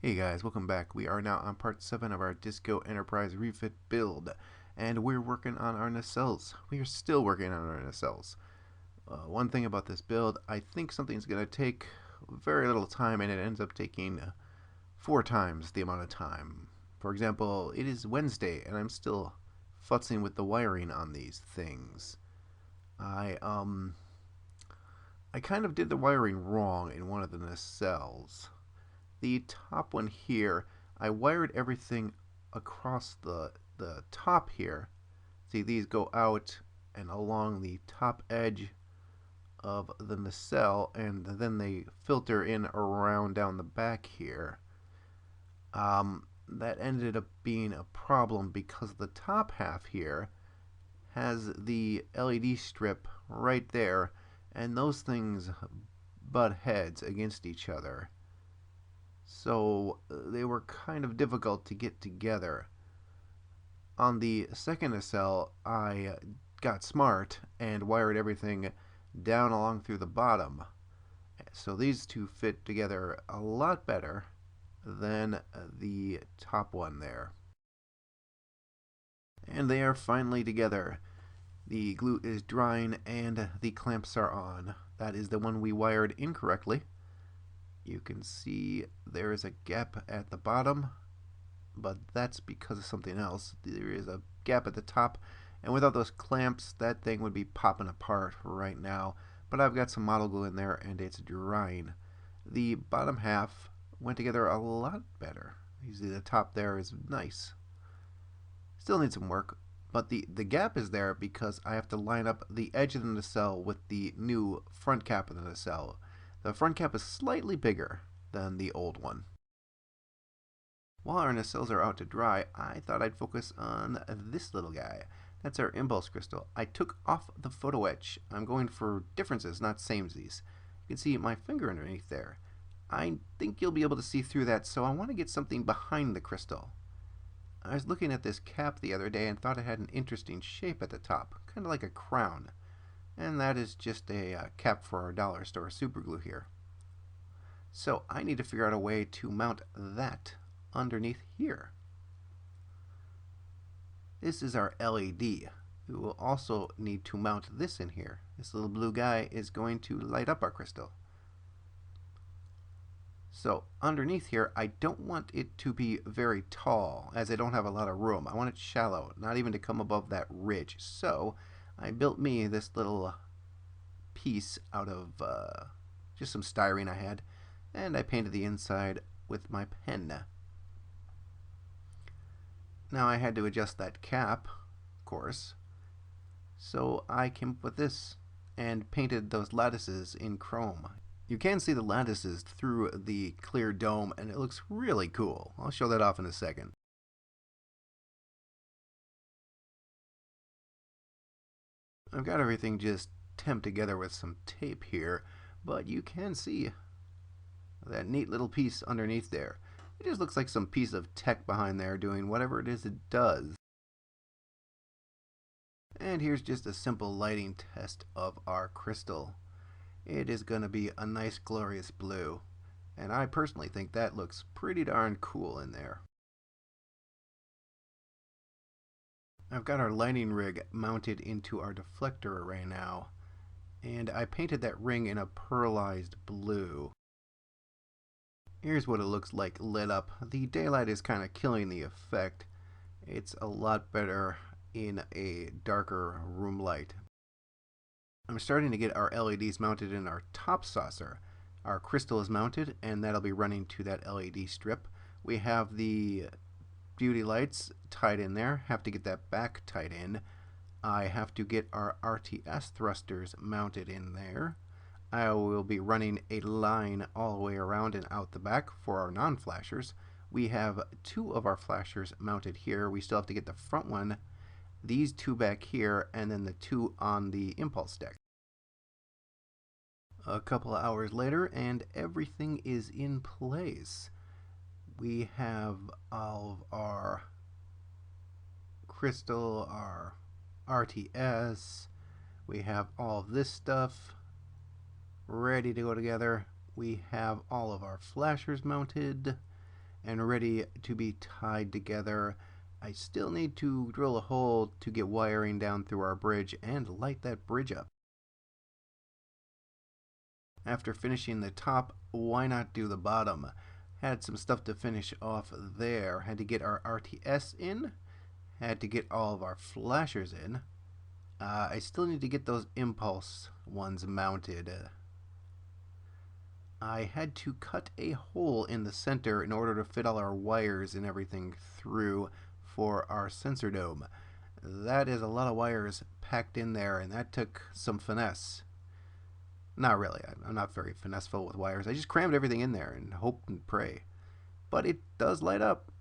Hey guys, welcome back. We are now on part 7 of our Disco Enterprise refit build, and we're working on our nacelles. We are still working on our nacelles. One thing about this build, I think something's going to take very little time, and it ends up taking 4 times the amount of time. For example, it is Wednesday, and I'm still futzing with the wiring on these things. I kind of did the wiring wrong in one of the nacelles. The top one here, I wired everything across the top here. See, these go out and along the top edge of the nacelle, and then they filter in around down the back here. That ended up being a problem because the top half here has the LED strip right there, and those things butt heads against each other. So they were kind of difficult to get together. On the second nacelle, I got smart and wired everything down along through the bottom. So these two fit together a lot better than the top one there. And they are finally together. The glue is drying and the clamps are on. That is the one we wired incorrectly. You can see there is a gap at the bottom, but that's because of something else. There is a gap at the top, and without those clamps, that thing would be popping apart right now. But I've got some model glue in there, and it's drying. The bottom half went together a lot better. You see the top there is nice. Still needs some work, but the gap is there because I have to line up the edge of the nacelle with the new front cap of the nacelle. The front cap is slightly bigger than the old one. While our nacelles are out to dry, I thought I'd focus on this little guy. That's our impulse crystal. I took off the photo etch. I'm going for differences, not samesies. You can see my finger underneath there. I think you'll be able to see through that, so I want to get something behind the crystal. I was looking at this cap the other day and thought it had an interesting shape at the top, kind of like a crown. And that is just a cap for our dollar store super glue here. So I need to figure out a way to mount that underneath here. This is our LED. We will also need to mount this in here. This little blue guy is going to light up our crystal. So underneath here, I don't want it to be very tall, as I don't have a lot of room. I want it shallow, not even to come above that ridge. So I built me this little piece out of just some styrene I had, and I painted the inside with my pen. Now I had to adjust that cap, of course, so I came up with this and painted those lattices in chrome. You can see the lattices through the clear dome, and it looks really cool. I'll show that off in a second. I've got everything just tamped together with some tape here, but you can see that neat little piece underneath there. It just looks like some piece of tech behind there doing whatever it is it does. And here's just a simple lighting test of our crystal. It is going to be a nice glorious blue, and I personally think that looks pretty darn cool in there. I've got our lighting rig mounted into our deflector array now, and I painted that ring in a pearlized blue. Here's what it looks like lit up. The daylight is kind of killing the effect. It's a lot better in a darker room light. I'm starting to get our LEDs mounted in our top saucer. Our crystal is mounted, and that'll be running to that LED strip. We have the beauty lights tied in there. Have to get that back tied in. I have to get our RTS thrusters mounted in there. I will be running a line all the way around and out the back for our non-flashers. We have 2 of our flashers mounted here. We still have to get the front one, these 2 back here, and then the 2 on the impulse deck. A couple of hours later, and everything is in place. We have all of our crystal, our RTS, we have all of this stuff ready to go together. We have all of our flashers mounted, and ready to be tied together. I still need to drill a hole to get wiring down through our bridge and light that bridge up. After finishing the top, why not do the bottom? Had some stuff to finish off there. Had to get our RTS in. Had to get all of our flashers in. I still need to get those impulse ones mounted. I had to cut a hole in the center in order to fit all our wires and everything through for our sensor dome. That is a lot of wires packed in there, and that took some finesse. Not really. I'm not very finesseful with wires. I just crammed everything in there and hoped and pray. But it does light up.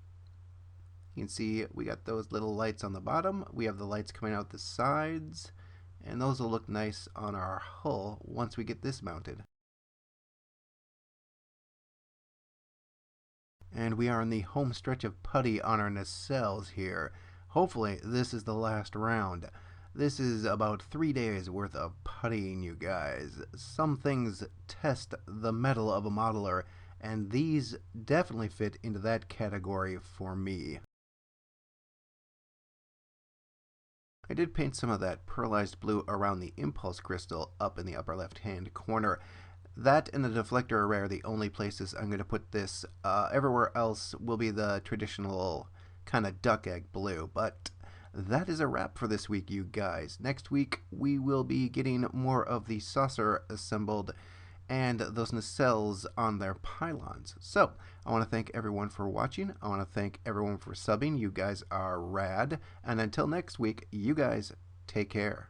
You can see we got those little lights on the bottom. We have the lights coming out the sides. And those will look nice on our hull once we get this mounted. And we are in the home stretch of putty on our nacelles here. Hopefully this is the last round. This is about 3 days worth of puttying, you guys. Some things test the mettle of a modeler, and these definitely fit into that category for me. I did paint some of that pearlized blue around the impulse crystal up in the upper left hand corner. That and the deflector array are the only places I'm going to put this. Everywhere else will be the traditional kind of duck egg blue, but that is a wrap for this week, you guys. Next week we will be getting more of the saucer assembled and those nacelles on their pylons. So I want to thank everyone for watching. I want to thank everyone for subbing. You guys are rad. And until next week, you guys take care.